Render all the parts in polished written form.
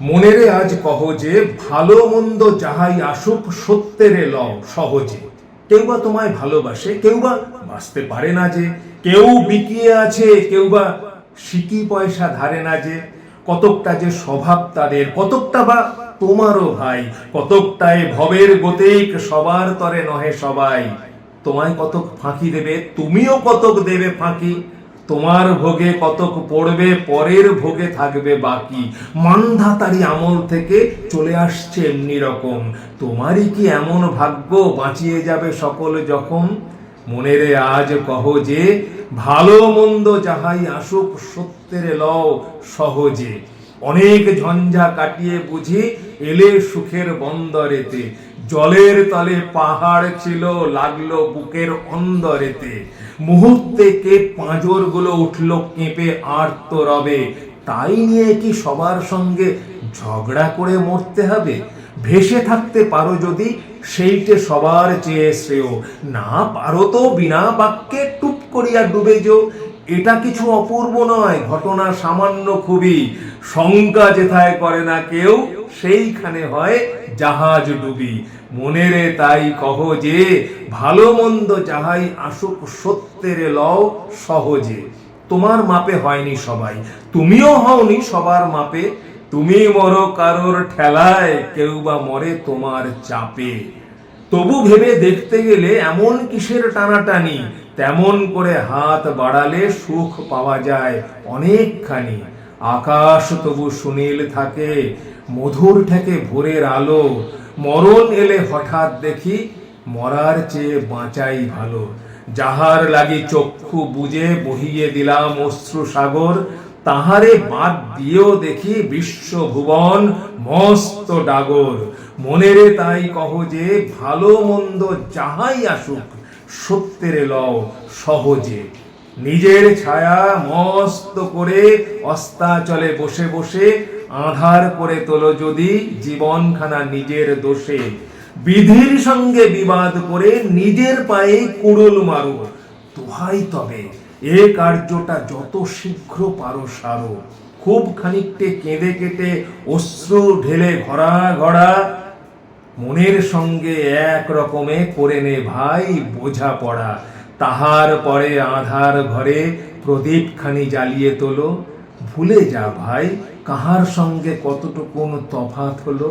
মনেরে আজ কহ যে ভালো মন্দ যাহাই আসুক সত্যেরে লও সহজে। কেউ বা তোমায় ভালোবাসে, কেউ বা বাঁচতে পারে না যে, কেউ বিকিয়ে আছে, কেউ বা সিকি পয়সা ধারে না যে। কতকটা যে স্বভাব তাদের, কতকটা বা তোমারও ভাই, কতকটায় ভবের গতিক সবার তরে নহে সবাই। তোমায় কতক ফাঁকি দেবে, তুমিও কতক দেবে ফাঁকি। তোমার ভোগে কতক পড়বে, পরের ভোগে থাকবে বাকি। মানধাতারি আমল থেকে চলে আসছে এমনি রকম। তোমারই কি এমন ভাগ্য বাঁচিয়ে যাবে সকল জখম? মনেরে আজ কহ যে ভালো মন্দ যাহাই আসুক সত্যেরে লও সহজে। অনেক ঝঞ্ঝা কাটিয়ে বুঝি এলে সুখের বন্দরেতে। জলের তলে পাহাড় ছিল, লাগলো বুকের অন্দরেতে। মুহূর্তে কে পাঁজর গুলো উঠলো কেঁপে আর্ত রবে। তাই নিয়ে কি সবার সঙ্গে ঝগড়া করে মরতে হবে? ভেসে থাকতে পারো যদি, সেইটে সবার চেয়ে শ্রেয়। না পারো তো বিনা বাক্যে টুপ করিয়া ডুবে যেও। এটা কিছু অপূর্ব নয়, ঘটনা সামান্য খুবই। শঙ্কা যেথায় করে না কেউ, সেইখানে হয় জাহাজ ডুবি। মনেরে তাই কহ যে ভালো মন্দ যাহাই আসুক সত্যেরে লও সহজে। তোমার মাপে হয়নি সবাই, তুমিও হওনি সবার মাপে। তুমি মরো কারোর ঠেলায়, কেউ বা মরে তোমার চাপে। তবু ভেবে দেখতে গেলে এমন কিসের টানাটানি, তেমন করে হাত বাড়ালে সুখ পাওয়া যায় অনেকখানি। আকাশ তবু সুনীল থাকে, মধুর ঠেকে ভোরের আলো। মরণ এলে হঠাৎ দেখি, মরার চেয়ে বাঁচাই ভালো। যাহার লাগি চক্ষু বুজে বহিয়ে দিলাম অশ্রু সাগর, তাহারে বাদ দিয়েও দেখি বিশ্বভুবন মস্ত ডাগর। মনেরে তাই কহ যে ভালো মন্দ যাহাই আসুক সত্যেরে লও সহজে। নিজের ছায়া মস্ত করে অস্তাচলে বসে বসে আঁধার করে তোলো যদি জীবনখানা নিজের দোষে। বিধির সঙ্গে বিবাদ করে নিজের পায়ে কুড়ুল মারো। দোহাই তবে এ কার্যটা যত শীঘ্র পারো সারো। খুব খানিকটে কেঁদে কেটে অশ্রু ঢেলে ঘরা ঘরা মনের সঙ্গে এক রকমে করে নে ভাই বোঝা পড়া। তাহার পরে আধার ঘরে প্রদীপ খানি জ্বালিয়ে তোলো। ভুলে যা ভাই কাহার সঙ্গে কতটুকুন তফাৎ হলো।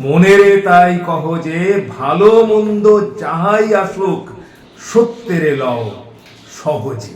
মনেরে তাই কহ যে ভালো মন্দ যাহাই আসুক সত্যেরে লও সহজে।